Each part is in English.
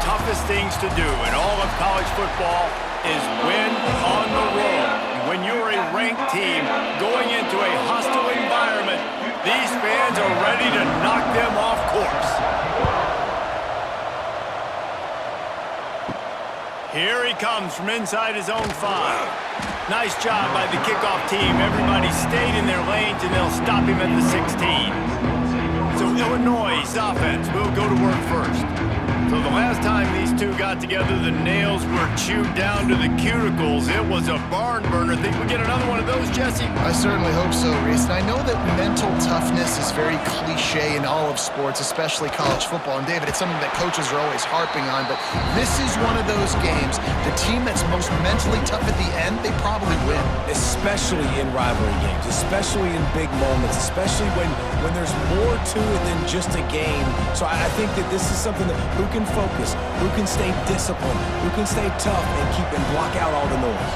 toughest things to do in all of college football is win on the road. When you're a ranked team going into a hostile environment, these fans are ready to knock them off course. Here he comes from inside his own 5. Nice job by the kickoff team. Everybody stayed in their lanes, and they'll stop him at the 16. So Illinois' offense will go to work first. So the last time these two got together, the nails were chewed down to the cuticles. It was a barn burner. Think we get another one of those, Jesse? I certainly hope so, Reese. And I know that mental toughness is very cliche in all of sports, especially college football. And David, it's something that coaches are always harping on. But this is one of those games, the team that's most mentally tough at the end, they probably win. Especially in rivalry games, especially in big moments, especially when there's more to it than just a game. So I think that this is something that who can focus, who can stay disciplined, who can stay tough and block out all the noise.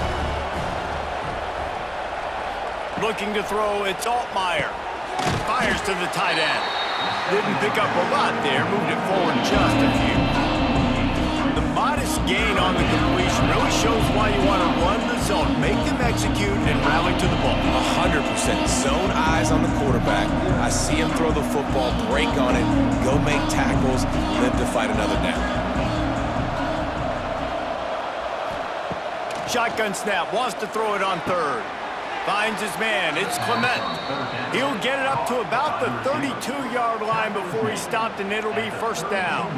Looking to throw, it's Altmaier. Fires to the tight end. Didn't pick up a lot there, moved it forward just a few. The modest gain on the completion really shows why you want to run the zone, make them execute, and rally to the ball. 100% zone eyes on the quarterback. I see him throw the football, break on it, go make tackles, live to fight another down. Shotgun snap, wants to throw it on 3rd. Finds his man, it's Clement. He'll get it up to about the 32-yard line before he stopped, and it'll be first down.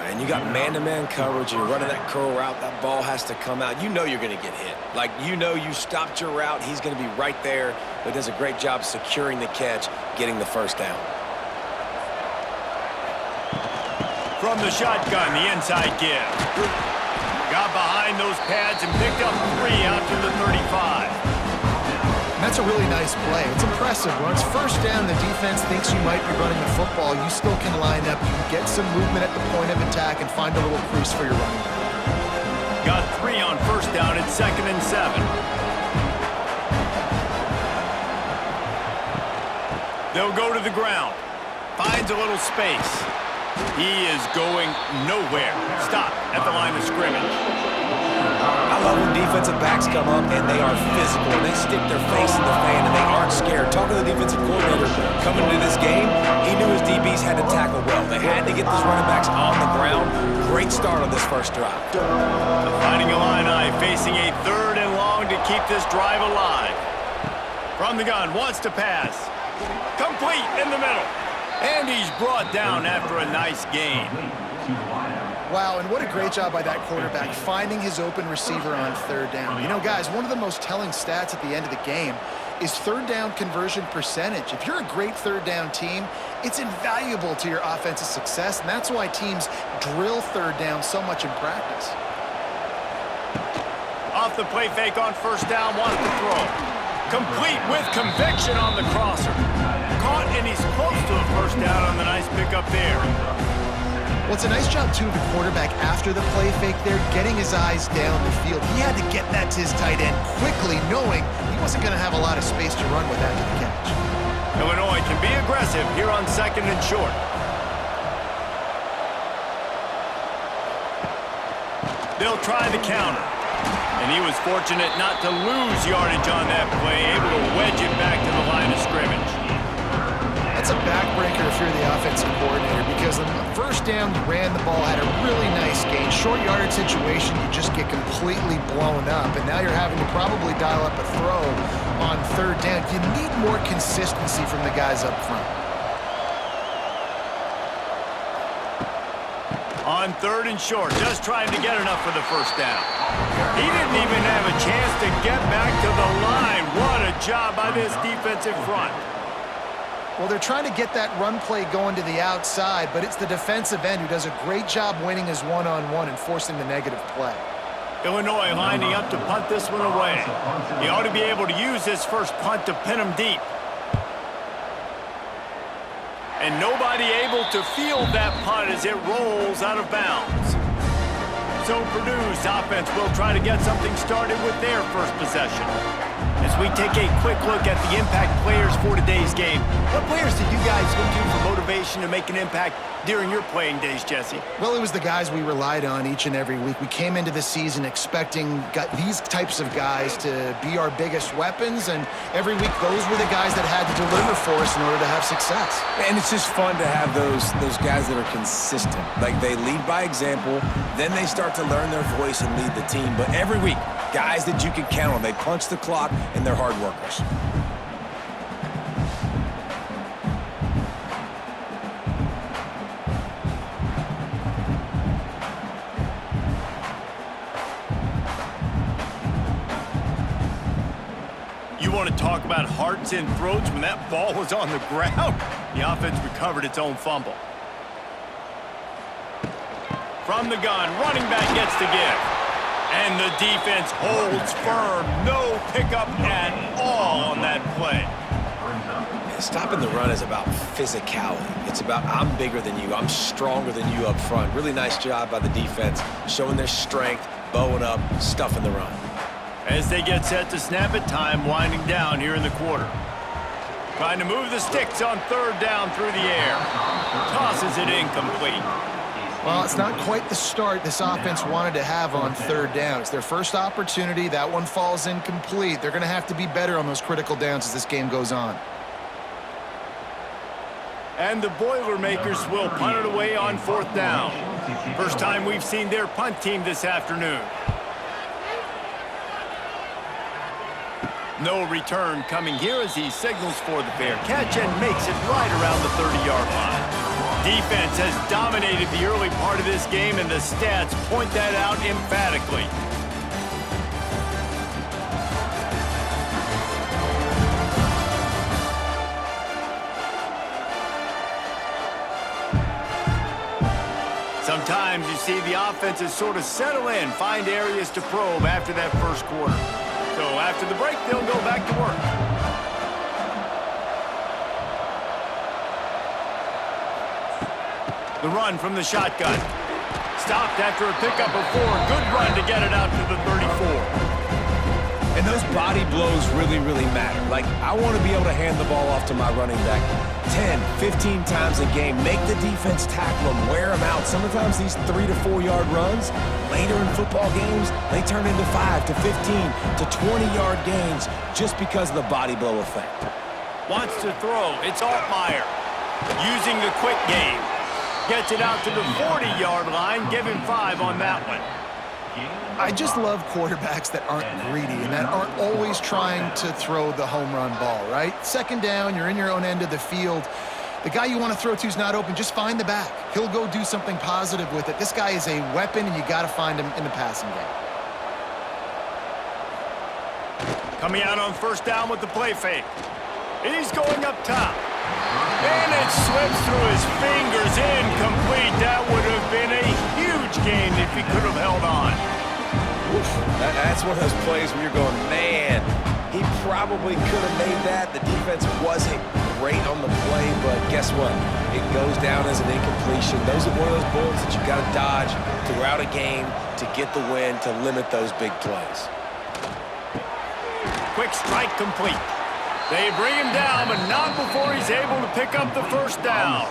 And you got man-to-man coverage, you're running that curl route, that ball has to come out. You know you're going to get hit. Like, you know you stopped your route, he's going to be right there, but does a great job securing the catch, getting the first down. From the shotgun, the inside give. Got behind those pads and picked up 3 out to the 35. And that's a really nice play. It's impressive. When it's first down, the defense thinks you might be running the football. You still can line up. You can get some movement at the point of attack and find a little crease for your running back. Got 3 on first down at 2nd and 7. They'll go to the ground. Finds a little space. He is going nowhere. Stop at the line of scrimmage. I love when defensive backs come up and they are physical and they stick their face in the fan and they aren't scared. Talking to the defensive coordinator coming into this game, he knew his DBs had to tackle well. They had to get those running backs on the ground. Great start on this first drive. The Fighting Illini facing a 3rd and long to keep this drive alive. From the gun, wants to pass. Complete in the middle. And he's brought down after a nice gain. Wow, and what a great job by that quarterback, finding his open receiver on 3rd down. You know, guys, one of the most telling stats at the end of the game is 3rd down conversion percentage. If you're a great 3rd down team, it's invaluable to your offensive success, and that's why teams drill 3rd down so much in practice. Off the play fake on first down, wants to throw. Complete with conviction on the crosser. Caught, and he's close to a first down on the nice pickup there. Well, it's a nice job, too, of the quarterback after the play fake there, getting his eyes down the field. He had to get that to his tight end quickly, knowing he wasn't going to have a lot of space to run with after the catch. Illinois can be aggressive here on 2nd and short. They'll try the counter. And he was fortunate not to lose yardage on that play, able to wedge it back to the line of scrimmage. That's a backbreaker if you're the offensive coordinator, because the first down you ran the ball, had a really nice gain. Short yardage situation, you just get completely blown up, and now you're having to probably dial up a throw on 3rd down. You need more consistency from the guys up front. On 3rd and short, just trying to get enough for the first down. He didn't even have a chance to get back to the line. What a job by this defensive front. Well, they're trying to get that run play going to the outside, but it's the defensive end who does a great job winning his one-on-one and forcing the negative play. Illinois lining up to punt this one away. He ought to be able to use his first punt to pin him deep. And nobody able to field that punt as it rolls out of bounds. So Purdue's offense will try to get something started with their first possession. As as we take a quick look at the impact players for today's game, what players did you guys look to for motivation to make an impact during your playing days, Jesse? Well, it was the guys we relied on each and every week. We came into the season expecting these types of guys to be our biggest weapons, and every week those were the guys that had to deliver for us in order to have success. And it's just fun to have those guys that are consistent. Like, they lead by example, then they start to learn their voice and lead the team. But every week, guys that you can count on. They punch the clock, and they're hard workers. You want to talk about hearts and throats when that ball was on the ground? The offense recovered its own fumble. From the gun, running back gets the give. And the defense holds firm. No pickup at all on that play. Stopping the run is about physicality. It's about, I'm bigger than you. I'm stronger than you up front. Really nice job by the defense, showing their strength, bowing up, stuffing the run. As they get set to snap it, time winding down here in the quarter. Trying to move the sticks on third down through the air. Tosses it incomplete. Well, it's not quite the start this offense wanted to have on third down. It's their first opportunity. That one falls incomplete. They're going to have to be better on those critical downs as this game goes on. And the Boilermakers will punt it away on fourth down. First time we've seen their punt team this afternoon. No return coming here as he signals for the fair catch and makes it right around the 30-yard line. Defense has dominated the early part of this game, and the stats point that out emphatically. Sometimes you see the offenses sort of settle in, find areas to probe after that first quarter. So after the break, they'll go back to work. The run from the shotgun. Stopped after a pickup of 4. Good run to get it out to the 34. And those body blows really, really matter. Like, I want to be able to hand the ball off to my running back 10, 15 times a game. Make the defense tackle them, wear them out. Sometimes these 3 to 4 yard runs, later in football games, they turn into 5 to 15 to 20-yard gains just because of the body blow effect. Wants to throw. It's Altmaier. Using the quick game. Gets it out to the 40-yard line. Give him 5 on that one. I just love quarterbacks that aren't greedy and that aren't always trying to throw the home run ball, right? Second down, you're in your own end of the field. The guy you want to throw to is not open. Just find the back. He'll go do something positive with it. This guy is a weapon, and you got to find him in the passing game. Coming out on first down with the play fake. He's going up top. And it slips through his fingers, incomplete. That would have been a huge gain if he could have held on. Oof, that's one of those plays where you're going, man, he probably could have made that. The defense wasn't great on the play, but guess what? It goes down as an incompletion. Those are one of those bullets that you got to dodge throughout a game to get the win, to limit those big plays. Quick strike complete. They bring him down, but not before he's able to pick up the first down.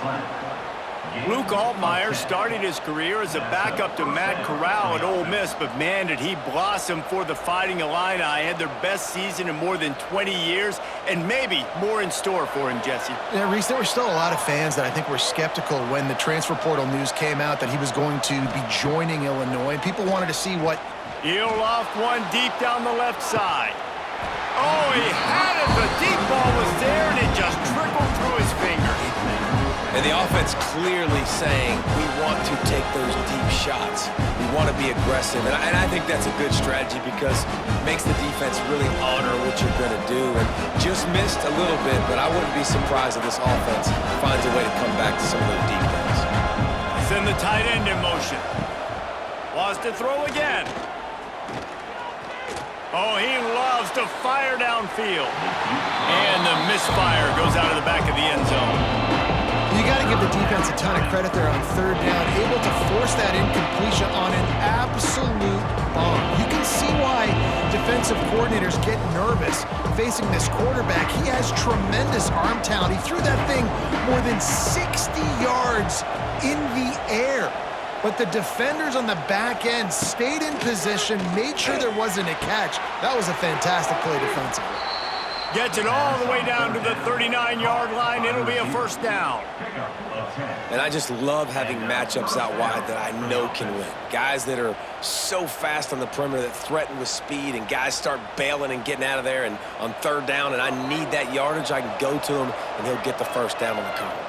Luke Altmaier started his career as a backup to Matt Corral at Ole Miss, but man, did he blossom for the Fighting Illini. Had their best season in more than 20 years, and maybe more in store for him, Jesse. Yeah, Reese, there were still a lot of fans that I think were skeptical when the transfer portal news came out that he was going to be joining Illinois, and people wanted to see what... He'll loft one deep down the left side. Oh, he had it. The deep ball was there, and it just trickled through his fingers. And the offense clearly saying, we want to take those deep shots. We want to be aggressive. And I think that's a good strategy because it makes the defense really honor what you're going to do. And just missed a little bit, but I wouldn't be surprised if this offense finds a way to come back to some of those deep balls. Send the tight end in motion. Wants to throw again. Oh, he loves to fire downfield. And the misfire goes out of the back of the end zone. You got to to give the defense a ton of credit there on third down, able to force that incompletion on an absolute bomb. You can see why defensive coordinators get nervous facing this quarterback. He has tremendous arm talent. He threw that thing more than 60 yards in the air. But the defenders on the back end stayed in position, made sure there wasn't a catch. That was a fantastic play defensively. Gets it all the way down to the 39-yard line. It'll be a first down. And I just love having matchups out wide that I know can win. Guys that are so fast on the perimeter that threaten with speed, and guys start bailing and getting out of there. And on third down, and I need that yardage, I can go to him, and he'll get the first down on the column.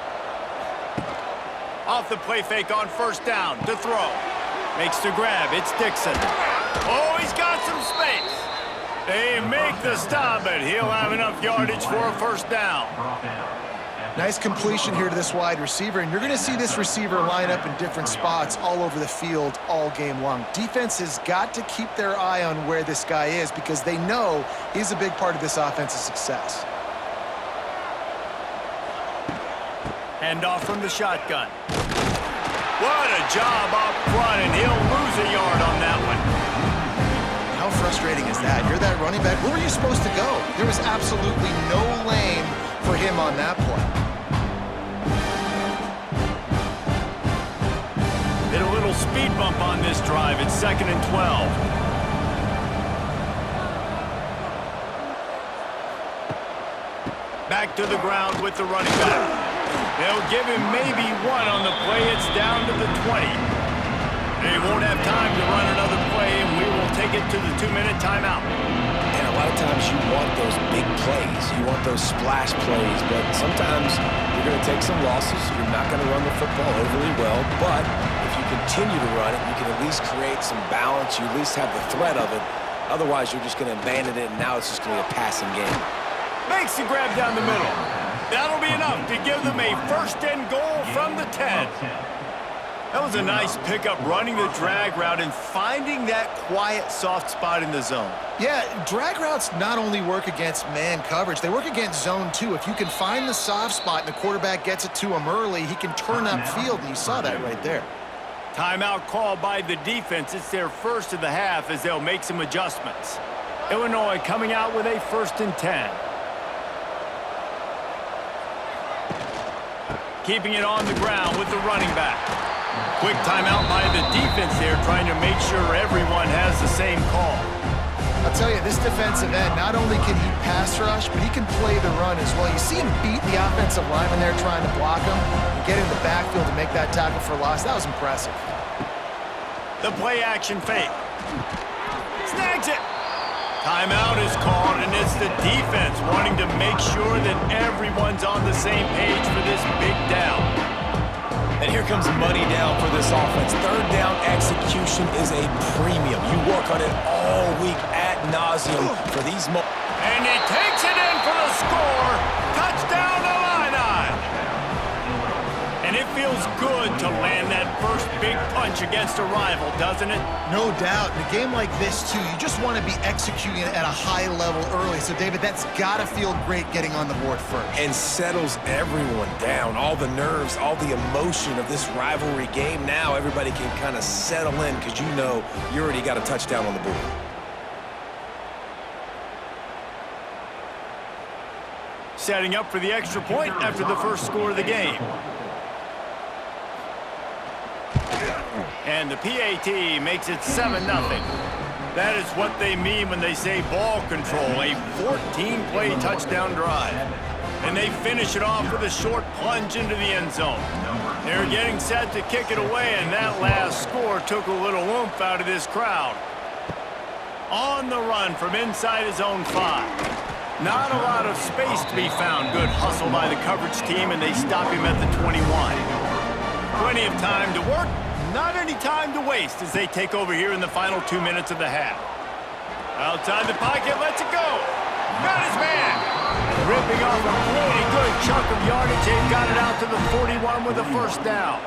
Off the play fake on first down to throw. Makes the grab. It's Dixon. Oh, he's got some space. They make the stop, but he'll have enough yardage for a first down. Nice completion here to this wide receiver, and you're going to see this receiver line up in different spots all over the field all game long. Defense has got to keep their eye on where this guy is because they know he's a big part of this offense's success. Handoff from the shotgun. What a job up front, and he'll lose a yard on that one. How frustrating is that? You're that running back. Where were you supposed to go? There was absolutely no lane for him on that play. Hit a little speed bump on this drive. It's 2nd and 12. Back to the ground with the running back. They'll give him maybe one on the play. It's down to the 20. They won't have time to run another play, and we will take it to the 2-minute timeout. And a lot of times you want those big plays. You want those splash plays, but sometimes you're going to take some losses. You're not going to run the football overly well, but if you continue to run it, you can at least create some balance. You at least have the threat of it. Otherwise, you're just going to abandon it, and now it's just going to be a passing game. Makes the grab down the middle. That'll be enough to give them a 1st and goal from the 10. That was a nice pickup, running the drag route and finding that quiet, soft spot in the zone. Yeah, drag routes not only work against man coverage, they work against zone too. If you can find the soft spot and the quarterback gets it to him early, he can turn upfield, and you saw that right there. Timeout called by the defense. It's their first of the half as they'll make some adjustments. Illinois coming out with a 1st and 10. Keeping it on the ground with the running back. Quick timeout by the defense there, trying to make sure everyone has the same call. I'll tell you, this defensive end, not only can he pass rush, but he can play the run as well. You see him beat the offensive lineman there trying to block him and get in the backfield to make that tackle for loss. That was impressive. The play action fake. Snags it. Timeout is called, and it's the defense wanting to make sure that everyone's on the same page for this big down. And here comes money down for this offense. Third down execution is a premium. You work on it all week ad nauseum for these moments. And he takes it in for the score. Touchdown Illini. And it feels good to land that first big punch against a rival, doesn't it? No doubt. In a game like this, too, you just want to be executing it at a high level early. So, David, that's got to feel great getting on the board first. And settles everyone down. All the nerves, all the emotion of this rivalry game. Now everybody can kind of settle in because you know you already got a touchdown on the board. Setting up for the extra point after the first score of the game. And the PAT makes it 7-0. That is what they mean when they say ball control, a 14-play touchdown drive. And they finish it off with a short plunge into the end zone. They're getting set to kick it away, and that last score took a little oomph out of this crowd. On the run from inside his own 5. Not a lot of space to be found. Good hustle by the coverage team, and they stop him at the 21. Plenty of time to work. Not any time to waste as they take over here in the final 2 minutes of the half. Outside the pocket, lets it go. Got his man. Ripping off a pretty good chunk of yardage. They've got it out to the 41 with a first down.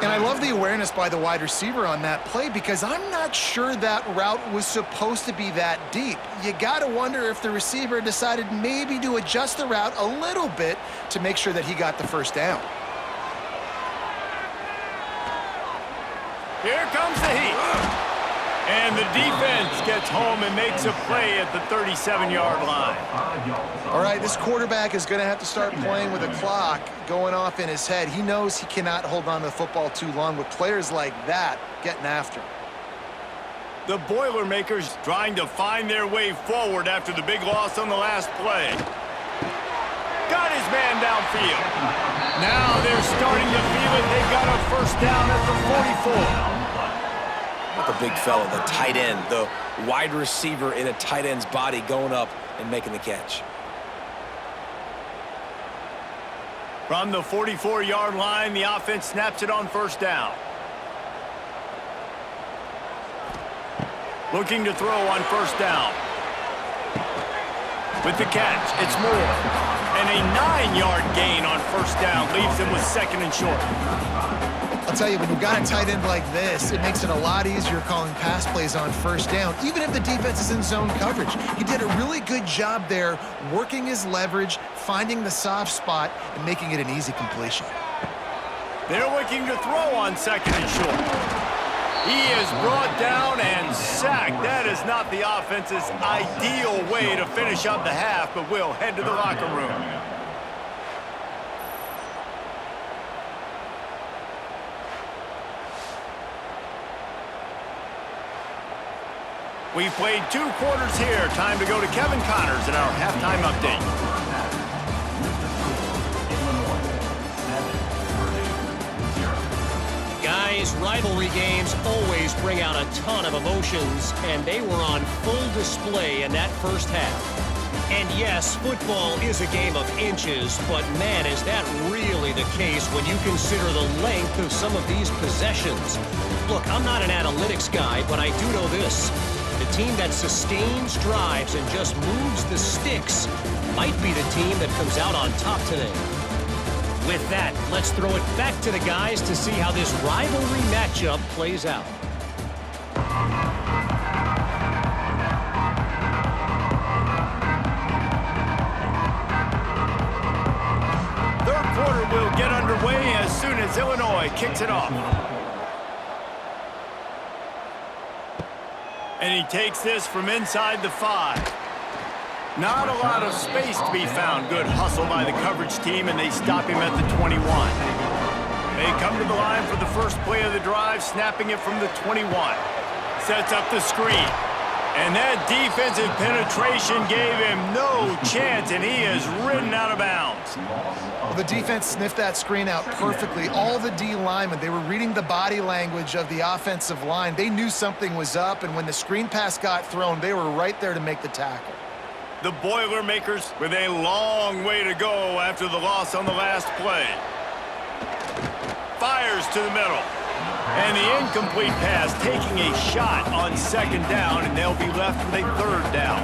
And I love the awareness by the wide receiver on that play because I'm not sure that route was supposed to be that deep. You got to wonder if the receiver decided maybe to adjust the route a little bit to make sure that he got the first down. Here comes the heat. And the defense gets home and makes a play at the 37-yard line. All right, this quarterback is going to have to start playing with a clock going off in his head. He knows he cannot hold on to the football too long with players like that getting after him. The Boilermakers trying to find their way forward after the big loss on the last play. Got his man downfield. Now they're starting to feel it. They've got a first down at the 44. The big fella, the tight end, the wide receiver in a tight end's body going up and making the catch. From the 44-yard line, the offense snaps it on first down. Looking to throw on first down. With the catch, it's Moore. And a 9-yard gain on first down leaves him with second and short. I'll tell you, when you've got a tight end like this, it makes it a lot easier calling pass plays on first down, even if the defense is in zone coverage. He did a really good job there, working his leverage, finding the soft spot, and making it an easy completion. They're looking to throw on second and short. He is brought down and sacked. That is not the offense's ideal way to finish up the half, but we'll head to the locker room. We've played 2 quarters here. Time to go to Kevin Connors in our halftime update. Guys, rivalry games always bring out a ton of emotions, and they were on full display in that first half. And yes, football is a game of inches, but man, is that really the case when you consider the length of some of these possessions. Look, I'm not an analytics guy, but I do know this. The team that sustains drives and just moves the sticks might be the team that comes out on top today. With that, let's throw it back to the guys to see how this rivalry matchup plays out. Third quarter will get underway as soon as Illinois kicks it off. And he takes this from inside the 5. Not a lot of space to be found. Good hustle by the coverage team, and they stop him at the 21. They come to the line for the first play of the drive, snapping it from the 21. Sets up the screen. And that defensive penetration gave him no chance, and he is ridden out of bounds. Well, the defense sniffed that screen out perfectly. All the D linemen, they were reading the body language of the offensive line. They knew something was up, and when the screen pass got thrown, they were right there to make the tackle. The Boilermakers with a long way to go after the loss on the last play. Fires to the middle. And the incomplete pass taking a shot on second down, and they'll be left with a third down.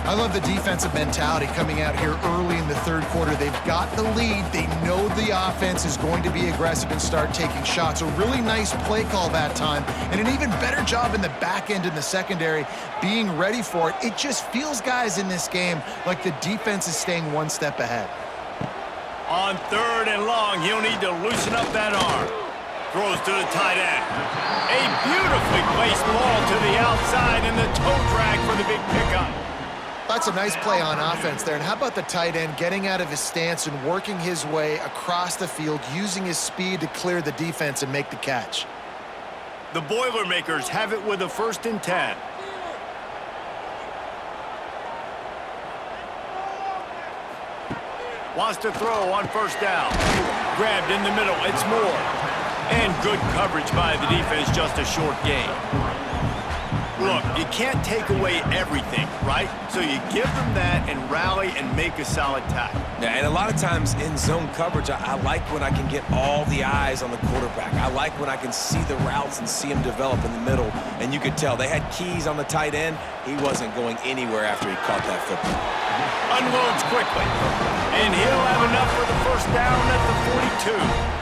I love the defensive mentality coming out here early in the third quarter. They've got the lead. They know the offense is going to be aggressive and start taking shots. A really nice play call that time, and an even better job in the back end in the secondary being ready for it. It just feels, guys, in this game like the defense is staying one step ahead. On third and long, he'll need to loosen up that arm. Throws to the tight end. A beautifully placed ball to the outside, and the toe drag for the big pickup. That's a nice play on offense there. And how about the tight end getting out of his stance and working his way across the field, using his speed to clear the defense and make the catch? The Boilermakers have it with a 1st and 10. Wants to throw on first down. Grabbed in the middle. It's Moore. And good coverage by the defense, just a short gain. Look, you can't take away everything, right? So you give them that and rally and make a solid tackle. Yeah, and a lot of times in zone coverage, I like when I can get all the eyes on the quarterback. I like when I can see the routes and see them develop in the middle. And you could tell they had keys on the tight end. He wasn't going anywhere after he caught that football. Unloads quickly. And he'll have enough for the first down at the 42.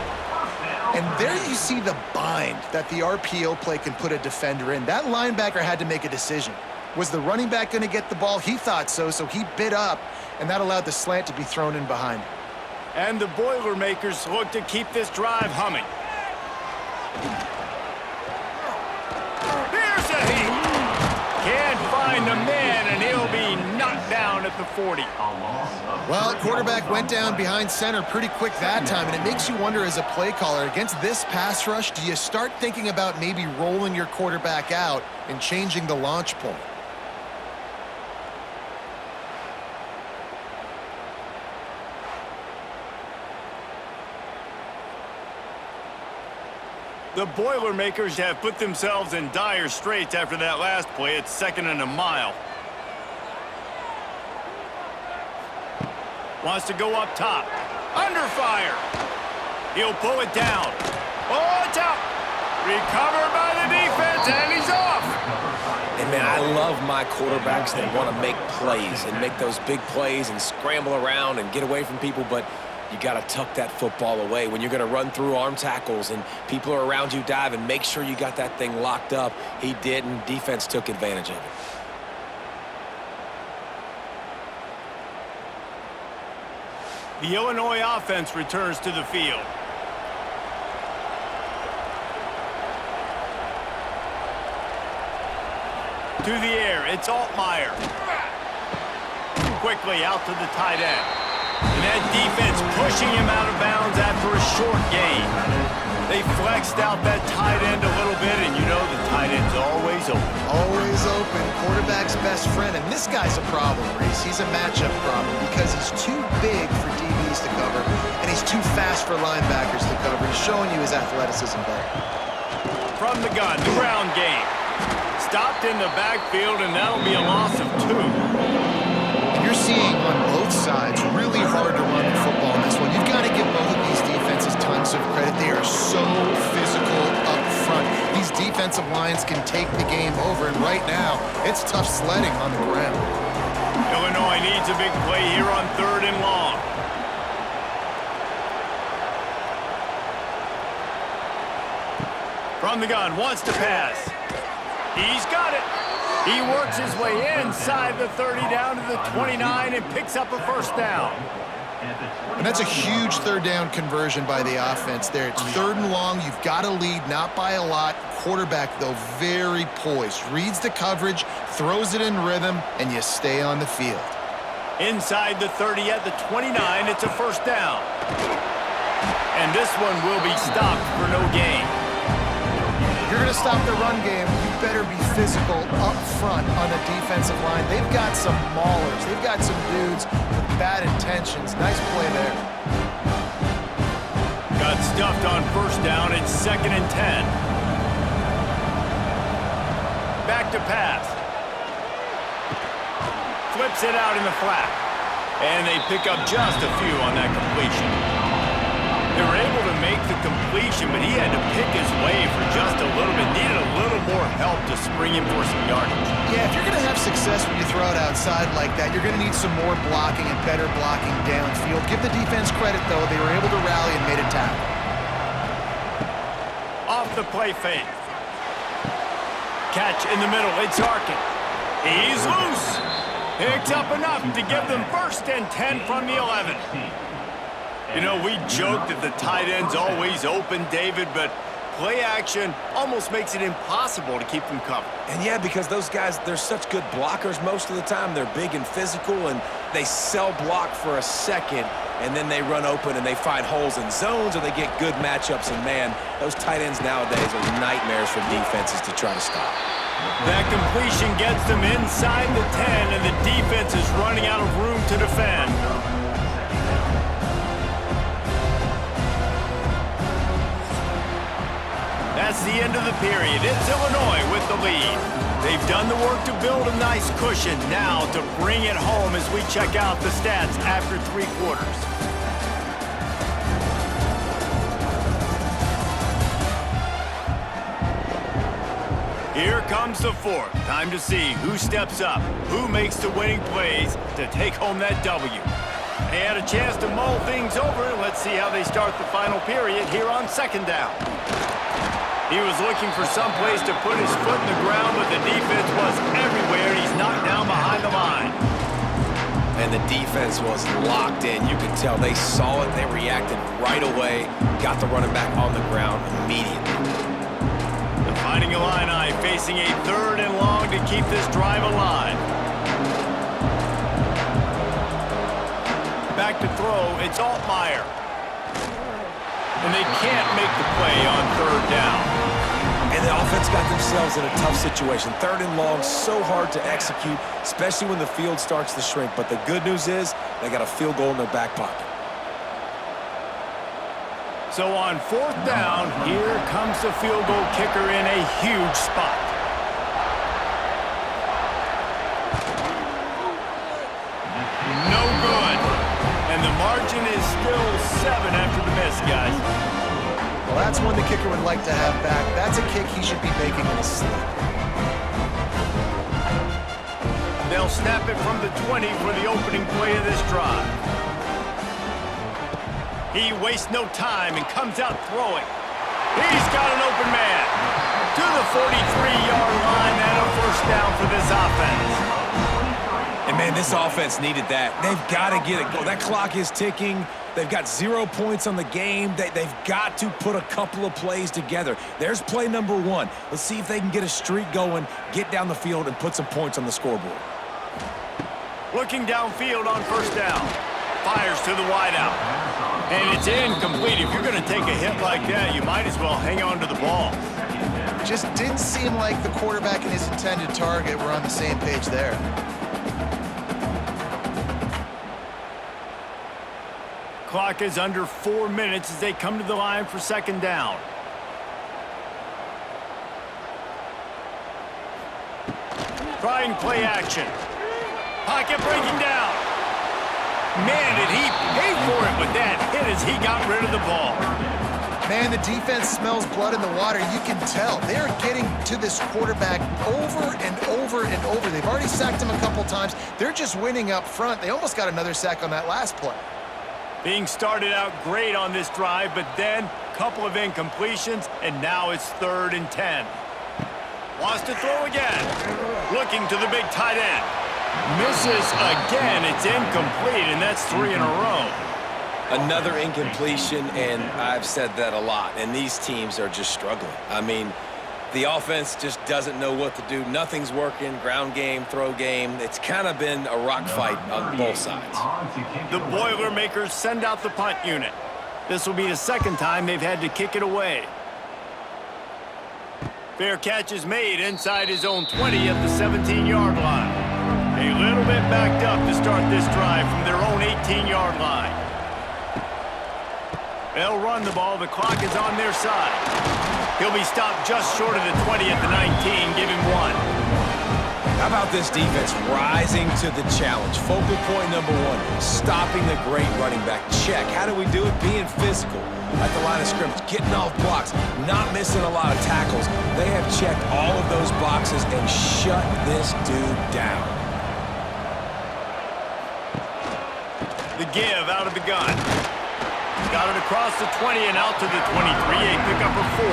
And there you see the bind that the RPO play can put a defender in. That linebacker had to make a decision. Was the running back going to get the ball? He thought so, so he bit up, and that allowed the slant to be thrown in behind him. And the Boilermakers look to keep this drive humming. the 40. Well, quarterback went down behind center pretty quick that time, and it makes you wonder as a play caller, against this pass rush, do you start thinking about maybe rolling your quarterback out and changing the launch point? The Boilermakers have put themselves in dire straits after that last play. It's 2nd and a mile. Wants to go up top. Under fire. He'll pull it down. Oh, it's out. Recovered by the defense, and he's off. And, man, I love my quarterbacks that want to make plays and make those big plays and scramble around and get away from people, but you got to tuck that football away. When you're going to run through arm tackles and people are around you diving, make sure you got that thing locked up. He didn't. Defense took advantage of it. The Illinois offense returns to the field. To the air, it's Altmaier. Quickly out to the tight end. And that defense pushing him out of bounds after a short gain. They flexed out that tight end a little bit, and you know the tight end's always open. Always open. Quarterback's best friend. And this guy's a problem, Reese. He's a matchup problem because he's too big for DBs to cover, and he's too fast for linebackers to cover. He's showing you his athleticism better. From the gun, the ground game. Stopped in the backfield, and that'll be a loss of 2. You're seeing on both sides really hard to run the football in this one. You've got to give both of these defenses tons of credit. They are so physical up front. These defensive lines can take the game over, and right now, it's tough sledding on the ground. Illinois needs a big play here on 3rd and long. From the gun, wants to pass. He's got it. He works his way inside the 30 down to the 29 and picks up a 1st down. And that's a huge 3rd down conversion by the offense there. It's 3rd and long. You've got to lead, not by a lot. Quarterback, though, very poised. Reads the coverage, throws it in rhythm, and you stay on the field. Inside the 30 at the 29, it's a 1st down. And this one will be stopped for no gain. If you're going to stop the run game, you better be physical up front on the defensive line. They've got some maulers. They've got some dudes with bad intentions. Nice play there. Got stuffed on 1st down. It's 2nd and 10. Back to pass. Flips it out in the flat. And they pick up just a few on that completion. They were able to make the completion, but he had to pick his way for just a little bit. Needed a little more help to spring him for some yardage. Yeah, if you're going to have success when you throw it outside like that, you're going to need some more blocking and better blocking downfield. Give the defense credit, though. They were able to rally and made a tackle. Off the play fake. Catch in the middle. It's Arkin. He's loose. Picks up enough to give them 1st and 10 from the 11. You know, we joke that the tight end's always open, David, but play action almost makes it impossible to keep them covered. And yeah, because those guys, they're such good blockers most of the time. They're big and physical, and they sell block for a second, and then they run open and they find holes in zones, or they get good matchups. And man, those tight ends nowadays are nightmares for defenses to try to stop. That completion gets them inside the 10, and the defense is running out of room to defend. That's the end of the period. It's Illinois with the lead. They've done the work to build a nice cushion. Now to bring it home as we check out the stats after 3 quarters. Here comes the 4th. Time to see who steps up, who makes the winning plays to take home that W. They had a chance to mull things over. Let's see how they start the final period here on 2nd down. He was looking for some place to put his foot in the ground, but the defense was everywhere. He's knocked down behind the line. And the defense was locked in. You could tell they saw it. They reacted right away. Got the running back on the ground immediately. The Fighting Illini facing a 3rd and long to keep this drive alive. back to throw. It's Altmaier. And they can't make the play on third down. And the offense got themselves in a tough situation. Third and long, so hard to execute, especially when the field starts to shrink. But the good news is they got a field goal in their back pocket. So on fourth down, here comes the field goal kicker in a huge spot. No good. And the margin is still 7 after the miss, guys. Well, that's one the kicker would like to have back. That's a kick he should be making in his sleep. They'll snap it from the 20 for the opening play of this drive. He wastes no time and comes out throwing. He's got an open man. To the 43-yard line and a first down for this offense. And, man, this offense needed that. They've got to get it going. That clock is ticking. They've got 0 points on the game. They've got to put a couple of plays together. There's play number 1. Let's see if they can get a streak going, get down the field, and put some points on the scoreboard. Looking downfield on first down. Fires to the wideout. And it's incomplete. If you're going to take a hit like that, you might as well hang on to the ball. Just didn't seem like the quarterback and his intended target were on the same page there. Clock is under 4 minutes as they come to the line for second down. Trying play action. Pocket breaking down. Man, did he pay for it with that hit as he got rid of the ball. Man, the defense smells blood in the water. You can tell. They're getting to this quarterback over and over and over. They've already sacked him a couple times. They're just winning up front. They almost got another sack on that last play. Being started out great on this drive, but then a couple of incompletions, and now it's 3rd and 10. Wants to throw again. Looking to the big tight end. Misses again. It's incomplete, and that's 3 in a row. Another incompletion, and I've said that a lot, and these teams are just struggling. I mean, the offense just doesn't know what to do. Nothing's working, ground game, throw game. It's kind of been a rock fight on both sides. The Boilermakers send out the punt unit. This will be the second time they've had to kick it away. Fair catch is made inside his own 20 at the 17-yard line. A little bit backed up to start this drive from their own 18-yard line. They'll run the ball. The clock is on their side. He'll be stopped just short of the 20 at the 19. Give him 1. How about this defense rising to the challenge? Focal point number 1, stopping the great running back. Check. How do we do it? Being physical at the line of scrimmage, getting off blocks, not missing a lot of tackles. They have checked all of those boxes and shut this dude down. The give out of the gun. Got it across the 20 and out to the 23, a pickup of 4.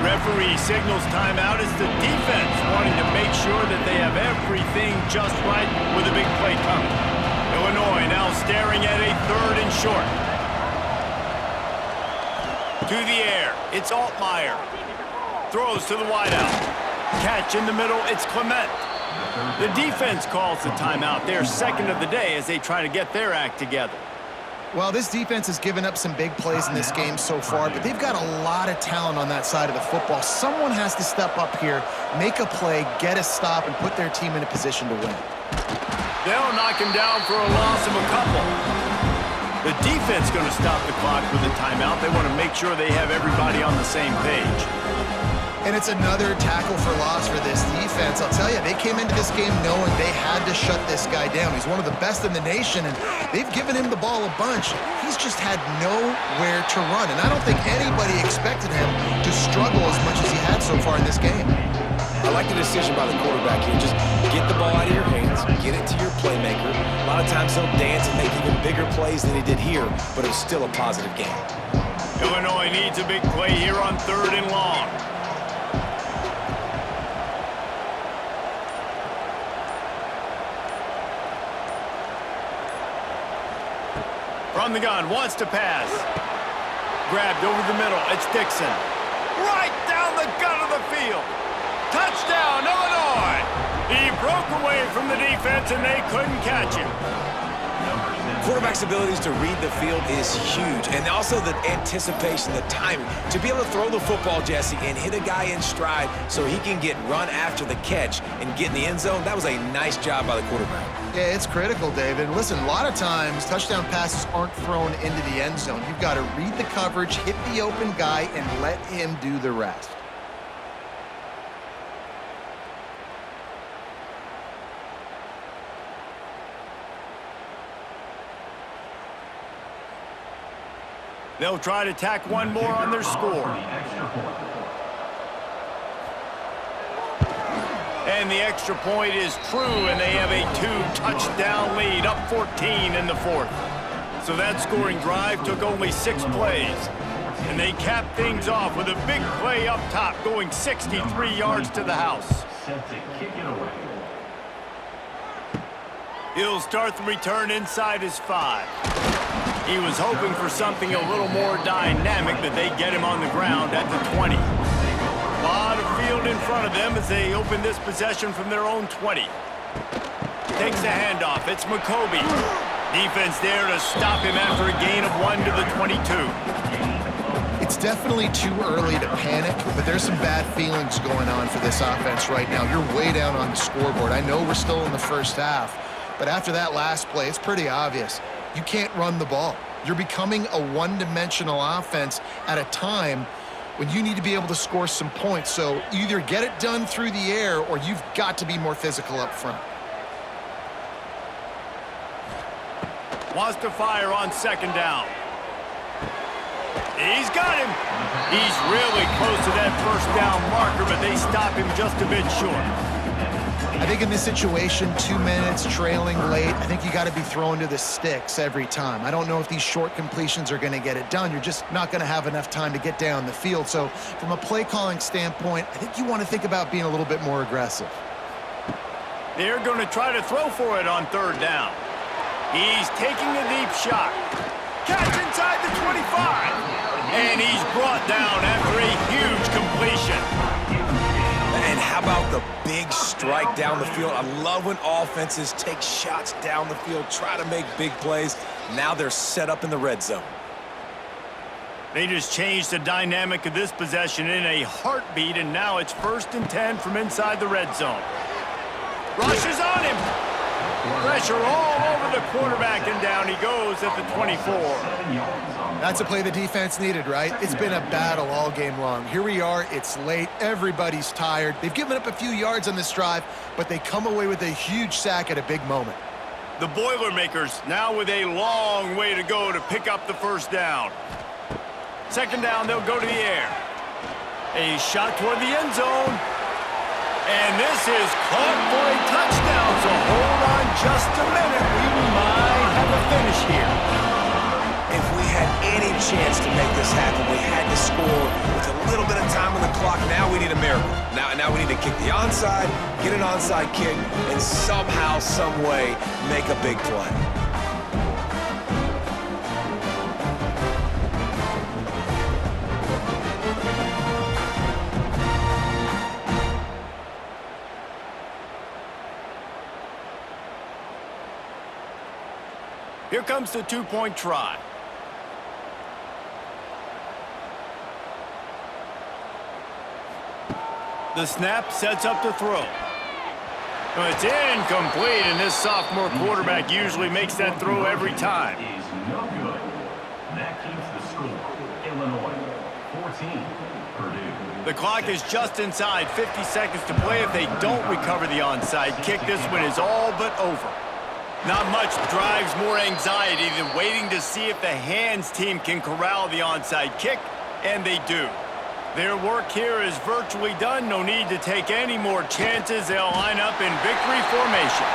Referee signals timeout as the defense wanting to make sure that they have everything just right with a big play coming. Illinois now staring at a 3rd and short. To the air, it's Altmaier. Throws to the wideout. Catch in the middle, it's Clement. The defense calls the timeout. They're second of the day as they try to get their act together. Well, this defense has given up some big plays in this game so far, but they've got a lot of talent on that side of the football. Someone has to step up here, make a play, get a stop, and put their team in a position to win. They'll knock him down for a loss of a couple. The defense going to stop the clock with a timeout. They want to make sure they have everybody on the same page. And it's another tackle for loss for this defense. I'll tell you, they came into this game knowing they had to shut this guy down. He's one of the best in the nation, and they've given him the ball a bunch. He's just had nowhere to run, and I don't think anybody expected him to struggle as much as he had so far in this game. I like the decision by the quarterback here. Just get the ball out of your hands, get it to your playmaker. A lot of times he'll dance and make even bigger plays than he did here, but it was still a positive game. Illinois needs a big play here on 3rd and long. From the gun, wants to pass. Grabbed over the middle, it's Dixon. Right down the gut of the field. Touchdown, Illinois! He broke away from the defense and they couldn't catch him. quarterback's abilities to read the field is huge, and also the anticipation, the timing. To be able to throw the football, Jesse, and hit a guy in stride so he can get run after the catch and get in the end zone, that was a nice job by the quarterback. Yeah, it's critical, David. Listen, a lot of times touchdown passes aren't thrown into the end zone. You've got to read the coverage, hit the open guy, and let him do the rest. They'll try to tack one more on their score. And the extra point is true, and they have a 2-touchdown lead, up 14 in the fourth. So that scoring drive took only 6 plays. And they capped things off with a big play up top, going 63 yards to the house. He'll start the return inside his 5. He was hoping for something a little more dynamic, but they get him on the ground at the 20. A lot of field in front of them as they open this possession from their own 20. Takes the handoff. It's McCoby. Defense there to stop him after a gain of 1 to the 22. It's definitely too early to panic, but there's some bad feelings going on for this offense right now. You're way down on the scoreboard. I know we're still in the first half, but after that last play, it's pretty obvious. You can't run the ball. You're becoming a one-dimensional offense at a time when you need to be able to score some points. So either get it done through the air or you've got to be more physical up front. Wants to fire on second down. He's got him. He's really close to that first down marker, but they stop him just a bit short. I think in this situation, 2 minutes, trailing late, I think you got to be throwing to the sticks every time. I don't know if these short completions are going to get it done. You're just not going to have enough time to get down the field. So from a play calling standpoint, I think you want to think about being a little bit more aggressive. They're going to try to throw for it on third down. He's taking a deep shot. Catch inside the 25. And he's brought down after a huge completion. And how about the big strike down the field? I love when offenses take shots down the field, try to make big plays. Now they're set up in the red zone. They just changed the dynamic of this possession in a heartbeat, and now it's 1st and 10 from inside the red zone. Rushes on him. Pressure all over the quarterback, and down he goes at the 24. That's a play the defense needed, right? It's been a battle all game long. Here we are, it's late, everybody's tired. They've given up a few yards on this drive, but they come away with a huge sack at a big moment. The Boilermakers now with a long way to go to pick up the first down. Second down, they'll go to the air. A shot toward the end zone. And this is caught for a touchdown, so hold on just a minute. We might have a finish here. If we had any chance to make this happen, we had to score with a little bit of time on the clock. Now we need a miracle. Now we need to kick the onside, get an onside kick, and somehow, some way, make a big play. Here comes the 2-point try. The snap sets up the throw. Well, it's incomplete, and this sophomore quarterback usually makes that throw every time. Is no good. That keeps the score. Illinois, 14, Purdue. The clock is just inside 50 seconds to play. If they don't recover the onside kick, this one is all but over. Not much drives more anxiety than waiting to see if the hands team can corral the onside kick, and they do. Their work here is virtually done. No need to take any more chances. They'll line up in victory formation.